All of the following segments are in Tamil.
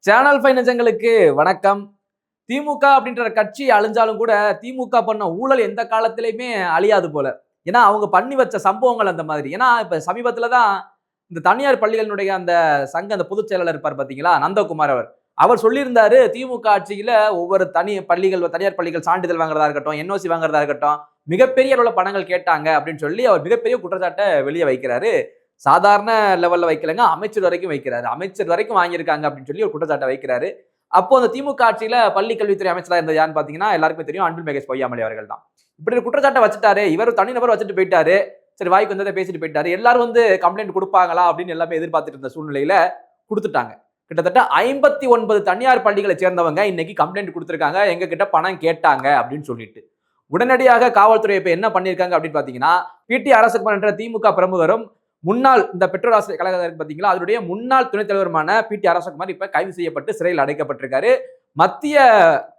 சேனல் ஃபைனஜங்களுக்கு வணக்கம். திமுக அப்படின்ற கட்சி அழிஞ்சாலும் கூட திமுக பண்ண ஊழல் எந்த காலத்திலையுமே அழியாது போல. ஏன்னா அவங்க பண்ணி வச்ச சம்பவங்கள் அந்த மாதிரி. ஏன்னா இப்ப சமீபத்துல தான் இந்த தனியார் பள்ளிகளினுடைய அந்த சங்க அந்த பொதுச் செயலாளர் இருப்பார் பாத்தீங்களா, நந்தகுமார் அவர் சொல்லியிருந்தாரு, திமுக ஆட்சியில ஒவ்வொரு தனியார் பள்ளிகள் சான்றிதழ் வாங்குறதா இருக்கட்டும், என்ஓசி வாங்குறதா இருக்கட்டும், மிகப்பெரிய அளவுல பணங்கள் கேட்டாங்க அப்படின்னு சொல்லி அவர் மிகப்பெரிய குற்றச்சாட்டை வெளியே வைக்கிறாரு. சாதாரண லெவல்ல வைக்கலங்க, அமைச்சர் வரைக்கும் வைக்கிறாரு. அமைச்சர் வரைக்கும் வாங்கியிருக்காங்க அப்படின்னு சொல்லி ஒரு குற்றச்சாட்டை வைக்கிறாரு. அப்போ அந்த திமுக ஆட்சியில பள்ளி கல்வித்துறை அமைச்சரா இருந்தது யாருன்னு பாத்தீங்கன்னா, எல்லாருக்குமே தெரியும், அன்பில் மகேஷ் பொய்யாமொழி அவர்கள் தான். இப்படி ஒரு குற்றச்சாட்டை வச்சுட்டாரு. இவர் தனிநபர் வச்சுட்டு போயிட்டாரு. சரி, வாய்க்கு வந்ததை பேசிட்டு போயிட்டாரு. எல்லாரும் வந்து கம்ப்ளைண்ட் கொடுப்பாங்களா அப்படின்னு எல்லாமே எதிர்பார்த்துட்டு இருந்த சூழ்நிலையில கொடுத்துட்டாங்க. கிட்டத்தட்ட 59 தனியார் பள்ளிகளை சேர்ந்தவங்க இன்னைக்கு கம்ப்ளைண்ட் கொடுத்திருக்காங்க, எங்க கிட்ட பணம் கேட்டாங்க அப்படின்னு சொல்லிட்டு. உடனடியாக காவல்துறை இப்ப என்ன பண்ணிருக்காங்க அப்படின்னு பாத்தீங்கன்னா, பிடி அரசகுமார் என்ற திமுக பிரமுகரும் முன்னாள் இந்த பெற்றோர் ஆசிரியர் கழகம் பாத்தீங்களா, அதனுடைய முன்னாள் துணைத் தலைவருமான பிடி அரசகுமார் இப்ப கைது செய்யப்பட்டு சிறையில் அடைக்கப்பட்டிருக்காரு. மத்திய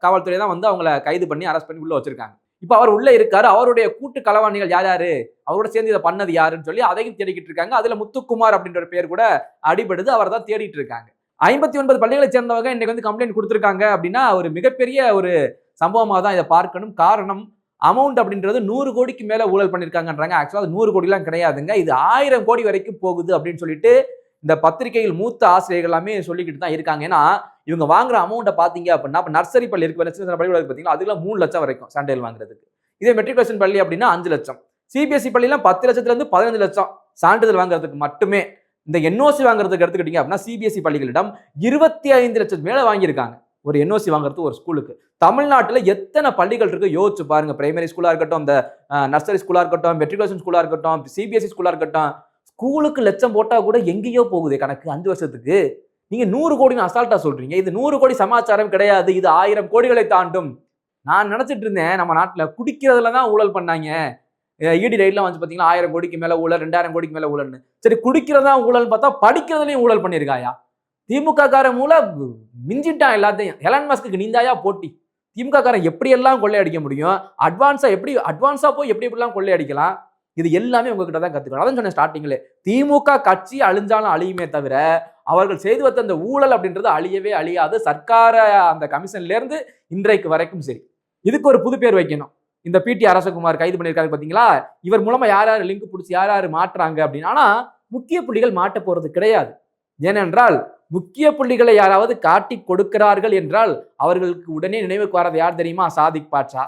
காவல்துறை தான் வந்து அவங்களை கைது பண்ணி அரெஸ்ட் பண்ணி உள்ள வச்சிருக்காங்க. இப்ப அவர் உள்ள இருக்காரு. அவருடைய கூட்டு களவாணிகள் யார் யாரு, அவரோட சேர்ந்து இதை பண்ணது யாருன்னு சொல்லி அதையும் தேடிக்கிட்டு இருக்காங்க. அதுல முத்துக்குமார் அப்படின்ற ஒரு பேர் கூட அடிபடுது. அவர் தான் தேடிட்டு இருக்காங்க. 59 பள்ளிகளை சேர்ந்தவங்க இன்னைக்கு வந்து கம்ப்ளைண்ட் கொடுத்திருக்காங்க அப்படின்னா ஒரு மிகப்பெரிய ஒரு சம்பவமா தான் இதை பார்க்கணும். காரணம், அமௌண்ட் அப்படின்றது 100 கோடிக்கு மேல ஊழல் பண்ணிருக்காங்கன்றாங்க. ஆக்சுவலா அது 100 கோடிலாம் கிடையாதுங்க. இது 1000 கோடி வரைக்கும் போகுது அப்படின்னு சொல்லிட்டு இந்த பத்திரிகையில் மூத்த ஆசிரியர்கள் எல்லாமே சொல்லிக்கிட்டு தான் இருக்காங்க. ஏன்னா இவங்க வாங்குற அமௌண்ட்டை பாத்தீங்க அப்படின்னா, இப்ப நர்சரி பள்ளி இருக்கு, பள்ளி பாத்தீங்கன்னா அதுல 3 லட்சம் வரைக்கும் சான்றிதழ் வாங்குறதுக்கு. இதே மெட்ரிகுலேஷன் பள்ளி அப்படின்னா 5 லட்சம். சிபிஎஸ்இ பள்ளிலாம் 10 லட்சத்துல இருந்து 15 லட்சம் சான்றிதழ் வாங்குறதுக்கு மட்டுமே. இந்த என்ஓசி வாங்குறதுக்கு எடுத்துக்கிட்டீங்க அப்படின்னா சிபிஎஸ்இ பள்ளிகளிடம் 25 லட்சம் மேல வாங்கியிருக்காங்க ஒரு என்ஓசி வாங்குறது ஒரு ஸ்கூலுக்கு. தமிழ்நாட்டுல எத்தனை பள்ளிகள் இருக்கு யோசிச்சு பாருங்க. பிரைமரி ஸ்கூலா இருக்கட்டும், இந்த நர்சரி ஸ்கூலா இருக்கட்டும், மெட்ரிகுலேஷன் ஸ்கூலா இருக்கட்டும், சிபிஎஸ்இ ஸ்கூலா இருக்கட்டும், ஸ்கூலுக்கு லட்சம் போட்டா கூட எங்கேயோ போகுது கணக்கு 5 வருஷத்துக்கு. நீங்க 100 கோடின்னு அசால்ட்டா சொல்றீங்க. இது 100 கோடி சமாச்சாரம் கிடையாது. இது 1000 கோடிகளை தாண்டும். நான் நினைச்சிட்டு இருந்தேன் நம்ம நாட்டுல குடிக்கிறதுல தான் ஊழல் பண்ணாங்க. இடி ரைட்லாம் வந்து பாத்தீங்கன்னா 1000 கோடிக்கு மேல ஊழல், 2000 கோடிக்கு மேல ஊழல்னு. சரி, குடிக்கிறதா ஊழல் பார்த்தா படிக்கிறதுலயும் ஊழல் பண்ணிருக்காயா? திமுக காரன் மூல மிஞ்சிட்டான் எல்லாத்தையும். எலன் மஸ்க்கு நீந்தாயா போட்டி. திமுக காரன் எப்படி எல்லாம் கொள்ளையடிக்க முடியும், அட்வான்ஸா போய் எப்படி எப்படிலாம் கொள்ளையடிக்கலாம், இது எல்லாமே உங்ககிட்ட தான் கத்துக்கணும். அதான் சொன்னேன் ஸ்டார்டிங்ல, திமுக கட்சி அழிஞ்சாலும் அழியுமே தவிர அவர்கள் செய்து வந்த அந்த ஊழல் அப்படின்றது அழியவே அழியாது. சர்க்கார அந்த கமிஷன்ல இருந்து இன்றைக்கு வரைக்கும் சரி. இதுக்கு ஒரு புது பேர் வைக்கணும். இந்த பிடி அரசகுமார் கைது பண்ணியிருக்காரு பாத்தீங்களா, இவர் மூலமா யார் யார் லிங்க் பிடிச்சி யார் யார் மாற்றுறாங்க அப்படின்னு. ஆனா முக்கிய புள்ளிகள் மாட்ட போறது கிடையாது. ஏனென்றால் முக்கிய புள்ளிகளை யாராவது காட்டி கொடுக்கிறார்கள் என்றால் அவர்களுக்கு உடனே நினைவுக்கு வரது யார் தெரியுமா? சாதிக் பாட்சா,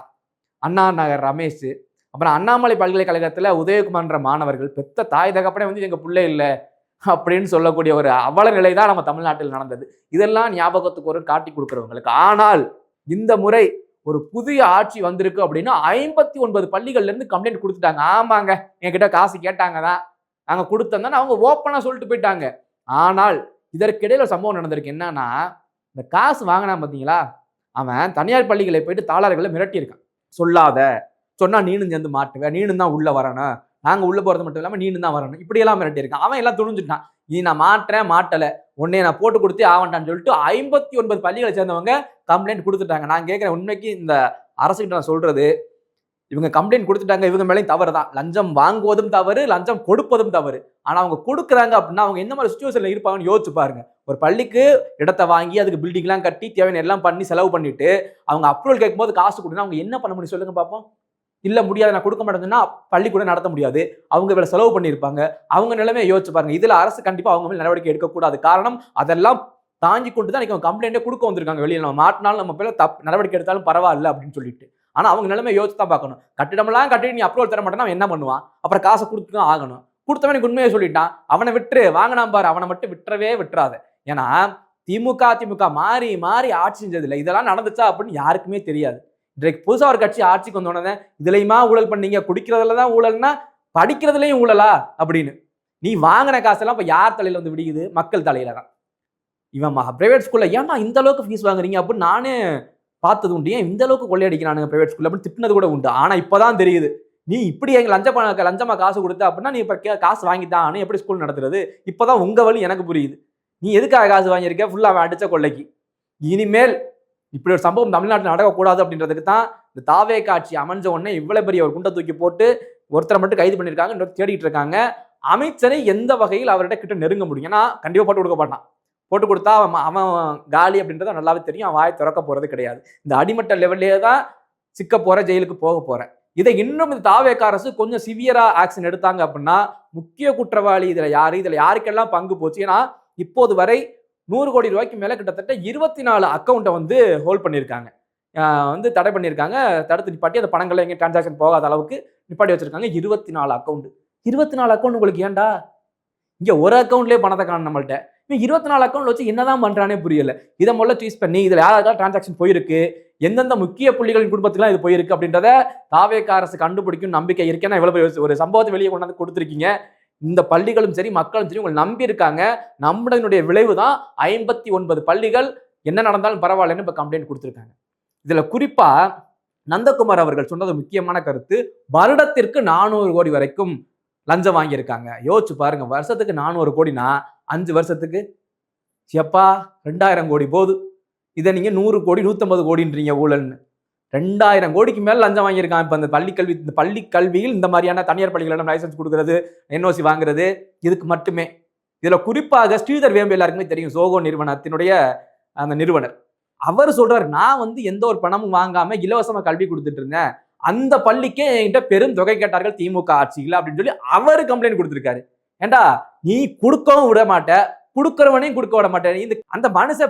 அண்ணா நகர் ரமேஷ், அப்புறம் அண்ணாமலை பல்கலைக்கழகத்துல உதயகுமார்ன்ற மாணவர்கள். பெத்த தாய் தகப்பனே வந்து எங்க பிள்ளை இல்லை அப்படின்னு சொல்லக்கூடிய ஒரு அவல நிலை தான் நம்ம தமிழ்நாட்டில் நடந்தது. இதெல்லாம் ஞாபகத்துக்கு ஒரு காட்டி கொடுக்கிறவங்களுக்கு. ஆனால் இந்த முறை ஒரு புதிய ஆட்சி வந்திருக்கு அப்படின்னா 59 பள்ளிகள்ல இருந்து கம்ப்ளைண்ட் கொடுத்துட்டாங்க. ஆமாங்க, என்கிட்ட காசு கேட்டாங்க தான், நாங்க கொடுத்தோம், அவங்க ஓப்பனா சொல்லிட்டு போயிட்டாங்க. ஆனால் இதற்கிடையில சம்பவம் நடந்திருக்கு. என்னன்னா, இந்த காசு வாங்கினா பாத்தீங்களா, அவன் தனியார் பள்ளிகளை போயிட்டு தாளர்களை மிரட்டி இருக்கான். சொல்லாத, சொன்னா நீனும் சேர்ந்து மாட்டுவேன், நீனும் தான் உள்ள வரணும், நாங்க உள்ள போறது மட்டும் இல்லாம நீனும் தான் வரணும், இப்படி எல்லாம் மிரட்டி இருக்கான். அவன் எல்லாம் துணிஞ்சுட்டான். நீ நான் மாட்டுறேன் மாட்டல, உன்னைய நான் போட்டு கொடுத்தே ஆவண்டான்னு சொல்லிட்டு 59 பள்ளிகளை சேர்ந்தவங்க கம்ப்ளைண்ட் கொடுத்துட்டாங்க. நான் கேட்கிறேன், உண்மைக்கு இந்த அரசுகிட்ட நான் சொல்றது, இவங்க கம்ப்ளைண்ட் கொடுத்துட்டாங்க, இவங்க மேலேயும் தவறு தான். லஞ்சம் வாங்குவதும் தவறு, லஞ்சம் கொடுப்பதும் தவறு. ஆனா அவங்க கொடுக்குறாங்க அப்படின்னா அவங்க என்ன மாதிரி சுச்சுவேஷன்ல இருப்பாங்கன்னு யோசிச்சு பாருங்க. ஒரு பள்ளிக்கு இடத்தை வாங்கி அதுக்கு பில்டிங் எல்லாம் கட்டி தேவையான எல்லாம் பண்ணி செலவு பண்ணிட்டு அவங்க அப்ரூவல் கேட்கும்போது காசு கொடுனா அவங்க என்ன பண்ண முடியும் சொல்லுங்க பாப்போம். இல்ல முடியாது, நான் கொடுக்க மாட்டேன்னா பள்ளிக்கூடம் நடத்த முடியாது. அவங்க இவ்வளவு செலவு பண்ணியிருப்பாங்க. அவங்க நிலைமையை யோசிச்சு பாருங்க. இதுல அரசு கண்டிப்பா அவங்க மேல் நடவடிக்கை எடுக்கக்கூடாது. காரணம், அதெல்லாம் தாங்கி கொண்டு தான் அவங்க கம்ப்ளைண்டே கொடுக்க வந்திருக்காங்க. வெளியில நம்ம மாட்டினாலும் நம்ம பேர நடவடிக்கை எடுத்தாலும் பரவாயில்ல அப்படின்னு சொல்லிட்டு. ஆனா அவங்க நிலைமை யோசிச்சு தான் பார்க்கணும். கட்டிடமெல்லாம் கட்டி நீ அப்ரூவல் தர மாட்டேன்னா அவன் என்ன பண்ணுவான்? அப்புறம் காசை கொடுத்து தான் ஆகணும். கொடுத்தவன் உண்மையை சொல்லிட்டான், அவனை விட்டுரு, வாங்கினான் பாரு, அவனை மட்டும் விட்டுறவே விட்டுறாத. ஏன்னா திமுக மாறி மாறி ஆட்சி செஞ்சது இல்லை. இதெல்லாம் நடந்துச்சா அப்படின்னு யாருக்குமே தெரியாது. இன்றைக்கு புதுசா ஒரு கட்சி ஆட்சிக்கு வந்தோடனே இதுலயுமா ஊழல் பண்ணீங்க, குடிக்கிறதுல தான் ஊழல்னா படிக்கிறதுலயும் ஊழலா அப்படின்னு. நீ வாங்கின காசெல்லாம் இப்ப யார் தலையில வந்து விடுகிறது? மக்கள் தலையில தான். இவன் பிரைவேட் ஸ்கூல்ல ஏன்னா இந்த அளவுக்கு ஃபீஸ் வாங்குறீங்க அப்படின்னு நானே பார்த்தது உண்டு. ஏன் இந்த அளவுக்கு கொள்ளையடிக்கிறானுங்க பிரைவேட் ஸ்கூல்ல அப்படின்னு திட்டினது கூட உண்டு. ஆனா இப்பதான் தெரியுது, நீ இப்படி எங்க லஞ்சமா காசு கொடுத்த அப்படின்னா நீ இப்ப காசு வாங்கித்தான் எப்படி ஸ்கூல் நடத்துறது? இப்பதான் உங்க வழி எனக்கு புரியுது. நீ எதுக்காக காசு வாங்கியிருக்க? ஃபுல்லா அவன் அடிச்ச கொள்ளைக்கு. இனிமேல் இப்படி ஒரு சம்பவம் தமிழ்நாட்டில் நடக்கக்கூடாது அப்படின்றதுக்கு தான் இந்த தாவே காட்சி அமைஞ்ச உடனே இவ்வளவு பெரிய ஒரு குண்டை தூக்கி போட்டு ஒருத்தரை மட்டும் கைது பண்ணியிருக்காங்க, இன்னொரு தேடிட்டு இருக்காங்க. அமைச்சரை எந்த வகையில் அவர்கிட்ட கிட்ட நெருங்க முடியும்? ஏன்னா கண்டிப்பா போட்டு கொடுக்க மாட்டான். போட்டு கொடுத்தா அவன் காலி அப்படின்றத நல்லாவே தெரியும். அவன் வாயை திறக்க போறது கிடையாது. இந்த அடிமட்ட லெவல்லே தான் சிக்க போற, ஜெயிலுக்கு போக போற. இதை இன்னும் இந்த தாவேக அரசு கொஞ்சம் சிவியரா ஆக்ஷன் எடுத்தாங்க அப்படின்னா, முக்கிய குற்றவாளி இதுல யாரு, இதுல யாருக்கெல்லாம் பங்கு போச்சு? ஏன்னா இப்போது வரை 100 கோடி ரூபாய்க்கு மேல கிட்டத்தட்ட 24 அக்கௌண்ட்டை வந்து ஹோல்ட் பண்ணியிருக்காங்க. வந்து தடை பண்ணியிருக்காங்க. தடுத்து நிப்பாட்டி அந்த பணங்கள் எங்க டிரான்சாக்ஷன் போகாத அளவுக்கு நிப்பாட்டி வச்சிருக்காங்க. 24 அக்கௌண்ட். 24 அக்கௌண்ட் உங்களுக்கு ஏன்டா? இங்க ஒரு அக்கௌண்ட்லயே பணத்தை காணும் நம்மள்ட்ட. இவன் 24 அக்கௌண்ட் வச்சு என்னதான் பண்றானே புரியல. இதை முதல்ல சூஸ் பண்ணி இதுல யாராவது டிரான்சாக்ஷன் போயிருக்கு, எந்தெந்த முக்கிய புள்ளிகளின் குடும்பத்துக்குலாம் இது போயிருக்கு அப்படின்றத தாவேக அரசு கண்டுபிடிக்கும் நம்பிக்கை இருக்கேன்னா எவ்வளவு ஒரு சம்பவத்தை வெளியே கொண்டாந்து கொடுத்துருக்கீங்க. இந்த பள்ளிகளும் சரி மக்களும் சரி உங்களை நம்பி இருக்காங்க. நம்மளுடைய விளைவு தான் 59 பள்ளிகள் என்ன நடந்தாலும் பரவாயில்லன்னு இப்ப கம்ப்ளைண்ட் கொடுத்துருக்காங்க. இதுல குறிப்பா நந்தகுமார் அவர்கள் சொன்னது முக்கியமான கருத்து. வருடத்திற்கு 400 கோடி வரைக்கும் லஞ்சம் வாங்கியிருக்காங்க. யோசிச்சு பாருங்க, வருஷத்துக்கு 400 கோடினா 5 வருஷத்துக்கு எப்பா 2000 கோடி போகுது. இதை நீங்க 100 கோடி 150 கோடின்றீங்க ஊழல்னு. 2000 கோடிக்கு மேல லஞ்சம் வாங்கியிருக்கான். இப்ப இந்த பள்ளி கல்வியில் இந்த மாதிரியான தனியார் பள்ளிகளிடம் லைசன்ஸ் கொடுக்கறது, என்ஓசி வாங்குறது, இதுக்கு மட்டுமே. இதுல குறிப்பாக ஸ்ரீதர் வேம்பு எல்லாருக்குமே தெரியும், சோகோ நிறுவனத்தினுடைய அந்த நிறுவனர். அவர் சொல்றாரு, நான் வந்து எந்த ஒரு பணமும் வாங்காம இலவசமா கல்வி கொடுத்துட்டு இருந்தேன். அந்த பள்ளிக்கே என்கிட்ட பெரும் தொகை கேட்டார்கள் திமுக ஆட்சியில் அப்படின்னு சொல்லி அவரு கம்ப்ளைண்ட் கொடுத்திருக்காரு. ஏண்டா நீ கொடுக்கவும் விட மாட்ட, கொடுக்கிறவனையும் கொடுக்க விட மாட்டேன். இந்த அந்த மனுஷ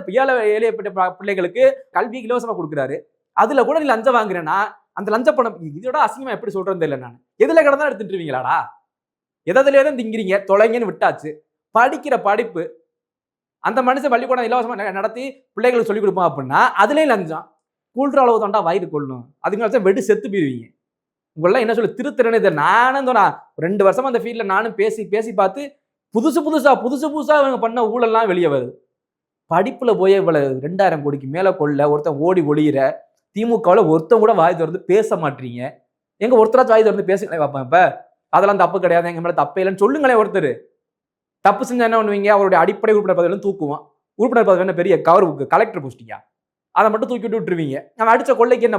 ஏழைப்பட்ட பிள்ளைகளுக்கு கல்வி இலவசமா கொடுக்குறாரு. அதுல கூட நீ லஞ்சம் வாங்குறேன்னா அந்த லஞ்ச பணம் இதோட அசிங்கமா எப்படி சொல்றது தெரியல. நான் எதுல கடந்தா எடுத்துட்டுருவீங்களாடா? எதுலயே தான் திங்கிறீங்க, தொலைங்கன்னு விட்டாச்சு. படிக்கிற படிப்பு அந்த மனுஷன் பள்ளிக்கூடம் இலவசமா நடத்தி பிள்ளைகளுக்கு சொல்லிக் கொடுப்போம் அப்படின்னா அதுலயும் லஞ்சம். கூழ்ற அளவு தாண்டா வயிறு கொள்ளும். அதுக்கு வெடி செத்து போயிருவீங்க. உங்களெல்லாம் என்ன சொல்லி திருத்திறனே இதை நானும் 2 வருஷமா அந்த ஃபீல்ட்ல நானும் பேசி பேசி பார்த்து புதுசு புதுசா இவங்க பண்ண ஊழல்லாம் வெளியே வருது. படிப்புல போய் இவ்வளவு 2000 கோடிக்கு மேல கொள்ள ஒருத்தன் ஓடி ஒளியிற திமுகவில் ஒருத்தன் கூட வாய் திறந்து பேச மாட்டீங்க. எங்க ஒருத்தராச்சும் வாய் திறந்து பேசுங்களேன் பார்ப்பேன். இப்ப அதெல்லாம் தப்பு கிடையாது, எங்க மேல தப்பே இல்லைன்னு சொல்லுங்களேன். ஒருத்தர் தப்பு செஞ்சா என்ன பண்ணுவீங்க? அவருடைய அடிப்படை உறுப்பினர் பதவியிலும் தூக்குவான். உறுப்பினர் பதவி என்ன பெரிய கலெக்டர் போஸ்டிங்கா? அதை மட்டும் தூக்கி விட்டுருவீங்க. அவன் அடிச்ச கொள்ளைக்கு என்ன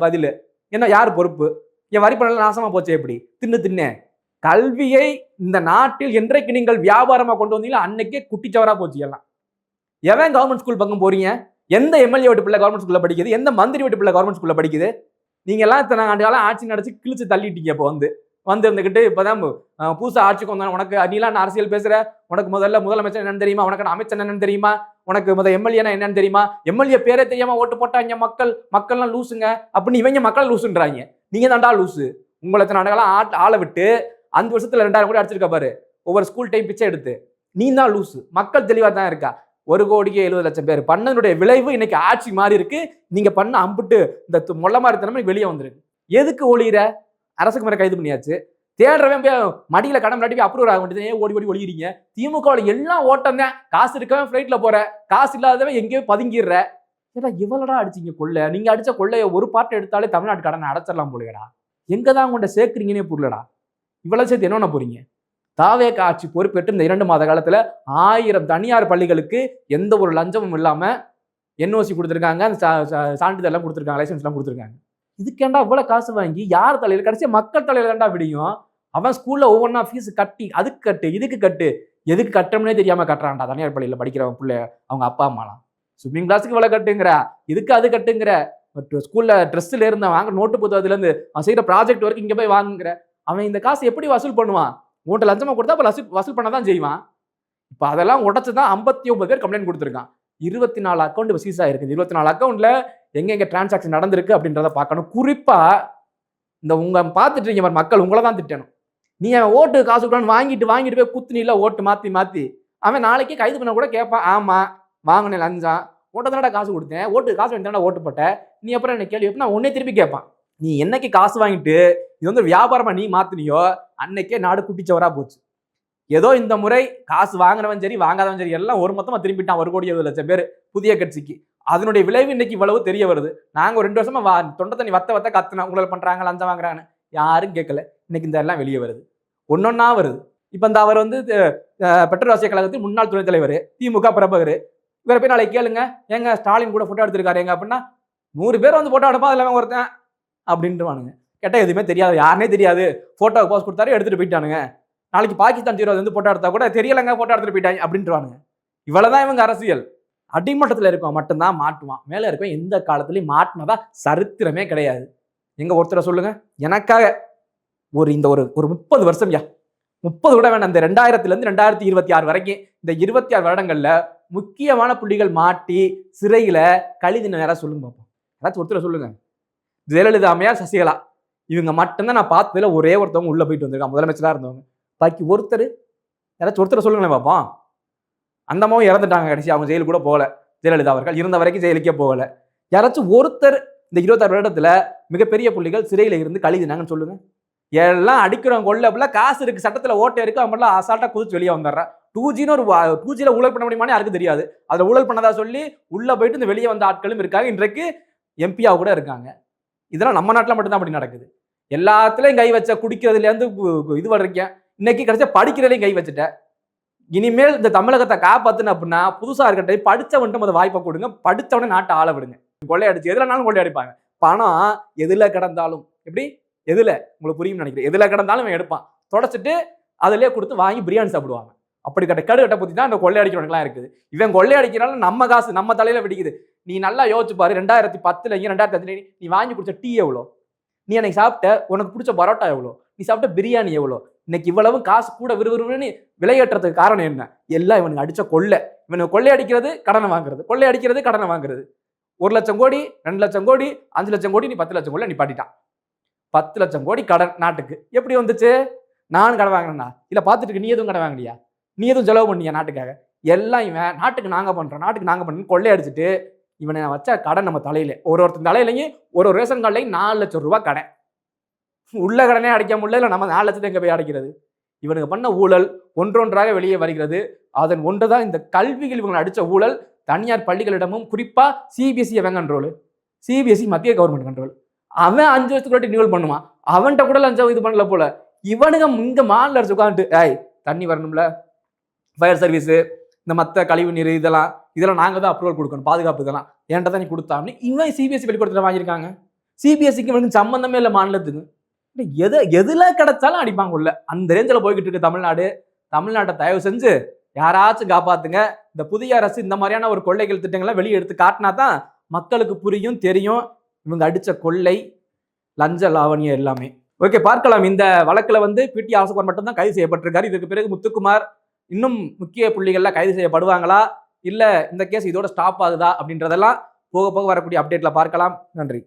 பதில்? என்ன யார் பொறுப்பு? என் வரி பணம் நாசமா போச்சு. எப்படி தின்னு கல்வியை இந்த நாட்டில் என்றைக்கு நீங்கள் வியாபாரமா கொண்டு வந்தீங்களோ அன்னைக்கே குட்டிச்சவரா போச்சு எல்லாம். எவன் கவர்மெண்ட் ஸ்கூல் பக்கம் போறீங்க? எந்த எம்எல்ஏ வீட்டு பிள்ளை கவர்மெண்ட் ஸ்கூல்ல படிக்குது? எந்த மந்திரி வீட்டு பிள்ளை கவர்மெண்ட் ஸ்கூல்ல படிக்குது? நீங்க எல்லாம் இத்தனை ஆண்டு காலம் ஆட்சி நடத்தி கிழிச்சு தள்ளிட்டீங்க. இப்போ வந்து இருந்துகிட்டு இப்பதான் புதுசா ஆட்சிக்கு வந்தா உனக்கு நீலாம் அரசியல் பேசுற, உனக்கு முதலமைச்சர் என்னன்னு தெரியுமா? உனக்கு அமைச்சர் என்னன்னு தெரியுமா? உனக்கு எம்எல்ஏனா என்னன்னு தெரியுமா? எம்எல்ஏ பேரே தெரியாம ஓட்டு போட்டாங்க மக்கள்லாம் லூசுங்க அப்படின்னு இவங்க மக்கள் லூசுன்றாங்க. நீங்க தாண்டா லூசு. உங்களை இத்தனை ஆண்டு காலம் ஆளை விட்டு 5 வருஷத்துல 2000 கோடி அடிச்சிருக்க பாரு, ஒவ்வொரு ஸ்கூல் டைம் பிச்சை எடுத்து. நீ தான் லூசு. மக்கள் தெளிவா தான் இருக்கா. 1,70,00,000 பேர் பண்ணனுடைய விளைவு இன்னைக்கு ஆட்சி மாறி இருக்கு. நீங்க பண்ண அம்புட்டு இந்த மொள்ள மாதிரி வெளியே வந்துருக்கு. எதுக்கு ஒளியிற? அரசுக்கு மேல கைது பண்ணியாச்சு. தேடுறவன் போய் மடியில கடன் நாட்டி அப்ரூவ் ஆக வேண்டியது. ஓடி ஓடி ஒளிகிறீங்க. திமுகவில் எல்லாம் ஓட்டம் தான். காசு இருக்கவன் ஃபிளைட்ல போற, காசு இல்லாதவன் எங்கேயோ பதுங்கிடுற. ஏடா இவ்வளோடா அடிச்சீங்க கொள்ளை. நீங்க அடிச்ச கொள்ளைய ஒரு பாட்டு எடுத்தாலே தமிழ்நாட்டு கடனை அடைச்சிடலாம் போலடா. எங்க தான் கொண்ட சேர்க்குறீங்கன்னே புரியலடா. இவ்வளவு சேர்த்து என்ன போறீங்க? தாவேக ஆட்சி பொறுப்பேற்று இந்த 2 மாத காலத்துல 1000 தனியார் பள்ளிகளுக்கு எந்த ஒரு லஞ்சமும் இல்லாம என்ஓசி கொடுத்துருக்காங்க, சான்றிதழ் எல்லாம் கொடுத்துருக்காங்க, லைசன்ஸ் எல்லாம் கொடுத்துருக்காங்க. இதுக்கேண்டா இவ்வளவு காசு வாங்கி யார் தலையில? கடைசியா மக்கள் தலையில தாண்டா விடியும். அவன் ஸ்கூல்ல ஒவ்வொன்றா ஃபீஸ் கட்டி அதுக்கு கட்டு இதுக்கு கட்டு, எதுக்கு கட்டணும்னே தெரியாம கட்டுறான்டா தனியார் பள்ளியில படிக்கிறவன் பிள்ளை அவங்க அப்பா அம்மாலாம். ஸ்விம்மிங் கிளாஸுக்கு இவ்வளவு கட்டுங்கிற, இதுக்கு அது கட்டுங்கிற, ஸ்கூல்ல ட்ரெஸ்ல இருந்து வாங்குற நோட்டு புத்தகத்துல இருந்து அவன் செய்யற ப்ராஜெக்ட் ஒர்க் இங்க போய் வாங்குற. அவன் இந்த காசு எப்படி வசூல் பண்ணுவான்? உன்கிட்ட லஞ்சமா கொடுத்தா அப்ப வசூல் பண்ணதான் செய்வான். இப்ப அதெல்லாம் உடச்சுதான் 59 பேர் கம்ப்ளைண்ட் கொடுத்துருக்கான். 24 அக்கௌண்ட் சீஸ் ஆயிருக்கு. 24 அக்கௌண்ட்ல எங்க டிரான்சாக்ஷன் நடந்திருக்கு அப்படின்றத பார்க்கணும். குறிப்பா இந்த உங்க பார்த்துட்டு இருக்கீங்க மக்கள், உங்களை தான் திட்டணும். நீ அவன் ஓட்டு காசு கொடுக்கணும் வாங்கிட்டு போய் குத்துனில ஓட்டு மாத்தி அவன் நாளைக்கு கைது பண்ண கூட கேட்பான். ஆமா வாங்கினேன் லஞ்சம், ஓட்டத்தானடா காசு கொடுத்தேன், ஓட்டு காசு வாங்கிட்டானடா ஓட்டு போட்ட, நீ அப்புறம் என்ன கேள்வி நான் உன்னே திருப்பி கேட்பான். நீ என்னைக்கு காசு வாங்கிட்டு இது வந்து வியாபாரமா நீ மாத்தினியோ அன்னைக்கே நாடு குட்டிச்சவரா போச்சு. ஏதோ இந்த முறை காசு வாங்கினவன் சரி வாங்காதவன் சரி எல்லாம் ஒரு மொத்தமா திரும்பிட்டான். 1,70,00,000 பேர் புதிய கட்சிக்கு. அதனுடைய விளைவு இன்னைக்கு இவ்வளவு தெரிய வருது. நாங்க ஒரு 2 வருஷமா தொண்டை தண்ணி வத்த கத்துனா ஊழல் பண்றாங்க லஞ்சம் வாங்குறாங்கன்னு யாரும் கேட்கல. இன்னைக்கு இந்த எல்லாம் வெளியே வருது, ஒன்னொன்னா வருது. இப்ப இந்த அவர் வந்து பெட்ரோல் வாசிய கழகத்தின் முன்னாள் துணைத் தலைவர், திமுக பிரபகர். இவரை போய் நாளைக்கு கேளுங்க, எங்க ஸ்டாலின் கூட போட்டோ எடுத்திருக்காரு எங்க அப்படின்னா 100 பேர் வந்து போட்டோ எடுப்பா, அதில் ஒருத்தன் அப்படின்ட்டுவானுங்க. கேட்டா எதுவுமே தெரியாது, யாருனே தெரியாது, போட்டோ போஸ்ட் கொடுத்தாரு எடுத்துட்டு போயிட்டானுங்க. நாளைக்கு பாகிஸ்தான் ஜீரோ வந்து போட்டோ எடுத்தா கூட தெரியலங்க போட்டோ எடுத்துட்டு போயிட்டாங்க அப்படின்ட்டுவானுங்க. இவ்வளவுதான் இவங்க அரசியல். அடிமட்டத்துல இருக்கவன் மட்டும்தான் மாட்டுவான், மேல இருக்கவன் எந்த காலத்திலயும் மாட்டினதா சரித்திரமே கிடையாது. எங்க ஒருத்தரை சொல்லுங்க. எனக்காக இந்த ஒரு 30 வருஷம், 30 விட வேண்டாம், இந்த 2000 இருந்து 2026 வரைக்கும் இந்த 26 வருடங்கள்ல முக்கியமான புள்ளிகள் மாட்டி சிறையில கழிதின யாராவது சொல்லுங்க பார்ப்போம். யாராச்சும் ஒருத்தரை சொல்லுங்க. ஜெயலலிதா அம்மையார், சசிகலா, இவங்க மட்டும்தான் நான் பார்த்ததுல ஒரே ஒருத்தவங்க உள்ள போயிட்டு வந்திருக்காங்க, முதலமைச்சரா இருந்தவங்க. பாக்கி ஒருத்தர், யாராச்சும் ஒருத்தரை சொல்லுங்களேன் பார்ப்போம். அந்த அம்மாவும் இறந்துட்டாங்க கடைசி, அவங்க ஜெயிலு கூட போகல. ஜெயலலிதா அவர்கள் இருந்த வரைக்கும் ஜெயிலுக்கே போகல. யாராச்சும் ஒருத்தர் இந்த 26 வருடத்துல மிகப்பெரிய புள்ளிகள் சிறையில இருந்து கழிதினாங்கன்னு சொல்லுங்க. எல்லாம் அடிக்கிறவங்க கொள்ள காசு இருக்கு, சட்டத்துல ஓட்டை இருக்கு, அவங்க எல்லாம் அசால்ட்டா குதிச்சு வெளியே வந்துடுறான். 2Gன்னு ஒரு 2Gல ஊழல் பண்ண முடியுமான்னு யாருக்கு தெரியாது. அதுல ஊழல் பண்ணதா சொல்லி உள்ள போயிட்டு இந்த வெளியே வந்த ஆட்களும் இருக்காங்க, இன்றைக்கு எம்பியா கூட இருக்காங்க. இதெல்லாம் நம்ம நாட்டுல மட்டும்தான் அப்படி நடக்குது. எல்லாத்துலயும் கை வச்ச, குடிக்கிறதுல இருந்து இது வரைக்கும் இன்னைக்கு கிடைச்சா படிக்கிறதுலையும் கை வச்சுட்ட. இனிமேல் இந்த தமிழகத்தை காப்பாத்துன்னு அப்படின்னா புதுசா இருக்கட்டும், படிச்சவன்ட்டு முதல் வாய்ப்பை கொடுங்க, படிச்சவனே நாட்டை ஆள விடுங்க. கொள்ளையடிச்சு எதுலனாலும் கொள்ளையடிப்பாங்க. பணம் எதுல கிடந்தாலும், எப்படி எதுல உங்களுக்கு புரியும் நினைக்கிறேன், எதுல கிடந்தாலும் எடுப்பான், தொடச்சிட்டு அதுலயே கொடுத்து வாங்கி பிரியாணி சாப்பிடுவாங்க. அப்படிப்பட்ட கடுகட்ட பத்தி தான் இந்த கொள்ளையடிக்கிறவங்கலாம் இருக்குது. இவன் கொள்ளையடிக்கிறால நம்ம காசு நம்ம தலையில வெடிக்குது. நீ நல்லா யோசிச்சு பாரு, 2010 2005 நீ வாங்கி குடிச்ச டீ எவ்வளோ, நீ அன்னைக்கு சாப்பிட்ட உனக்கு பிடிச்ச பரோட்டா எவ்வளோ, நீ சாப்பிட்ட பிரியாணி எவ்வளோ, இன்னைக்கு இவ்வளவு காசு கூட விறுவிறுன்னு விலையேற்றத்துக்கு காரணம் என்ன? எல்லாம் இவனுக்கு அடிச்ச கொள்ளை. இவனுக்கு கொள்ளை அடிக்கிறது, கடனை வாங்குறது, கொள்ளை அடிக்கிறது, கடனை வாங்குறது. 1 லட்சம் கோடி, 2 லட்சம் கோடி, 5 லட்சம் கோடி, நீ 10 லட்சம் கோடி நிப்பாட்டிட்டான். 10 லட்சம் கோடி கடன் நாட்டுக்கு எப்படி வந்துச்சு? நானும் கடன் வாங்கினா இல்ல, பார்த்துட்டு நீ எதுவும் கடன் வாங்கலையா, நீ எதுவும் செலவு பண்ணியா நாட்டுக்காக? எல்லாம் இவன் நாட்டுக்கு நாங்க பண்றோம், நாட்டுக்கு நாங்க பண்றோம் கொள்ளை அடிச்சுட்டு இவனை வச்ச கடன் நம்ம தலையில, ஒருத்தர் தலையிலையும் ஒரு ரேஷன் கார்டுலையும் 4 லட்சம் ரூபாய் கடன். உள்ள கடனே அடைக்க முடியல, இல்லை நம்ம 4 லட்சத்தை எங்க போய் அடைக்கிறது? இவனுக்கு பண்ண ஊழல் ஒன்றொன்றாக வெளியே வருகிறது. அதன் ஒன்றுதான் இந்த கல்வியில் இவங்க அடிச்ச ஊழல். தனியார் பள்ளிகளிடமும் குறிப்பா சிபிஎஸ்இ எவன் கண்ட்ரோல்? சிபிஎஸ்இ மத்திய கவர்மெண்ட் கண்ட்ரோல். அவன் 5 வருஷத்துக்கு ரினியூவல் பண்ணுவான், அவன்கிட்ட கூட லஞ்சம் இது பண்ணல போல. இவனுங்க இங்க மாநில அரசு உட்காந்துட்டு ஏய் தண்ணி வரணும்ல, ஃபயர் சர்வீஸ், இந்த மற்ற கழிவு நீர் இதெல்லாம் நாங்க தான் அப்ரூவல் கொடுக்கணும், பாதுகாப்பு இதெல்லாம் ஏன்டா தான் நீ கொடுத்தான்னு இவன் சிபிஎஸ்இ வெளிப்படுத்த வாங்கியிருக்காங்க. சிபிஎஸ்சிக்கு இவனுக்கு சம்பந்தமே இல்லை மாநிலத்துக்கு. எதுல கிடைச்சாலும் அடிப்பாங்க உள்ள. அந்த ரேஞ்சில் போய்கிட்டு இருக்கு தமிழ்நாடு. தமிழ்நாட்டை தயவு செஞ்சு யாராச்சும் காப்பாத்துங்க. இந்த புதிய அரசு இந்த மாதிரியான ஒரு கொள்ளைகள் திட்டங்களை வெளியே எடுத்து காட்டினா தான் மக்களுக்கு புரியும், தெரியும் இவங்க அடிச்ச கொள்ளை, லஞ்ச லாவணியம் எல்லாமே. ஓகே, பார்க்கலாம். இந்த வழக்குல பிடி ஆசகுமார் மட்டும் தான் கைது செய்யப்பட்டிருக்காரு. இதுக்கு பிறகு முத்துக்குமார் இன்னும் முக்கிய புள்ளிகள்ல கைது செய்யப்படுவாங்களா, இல்ல இந்த கேஸ் இதோட ஸ்டாப் ஆகுதா அப்படின்றதெல்லாம் போக போக வரக்கூடிய அப்டேட்ல பார்க்கலாம். நன்றி.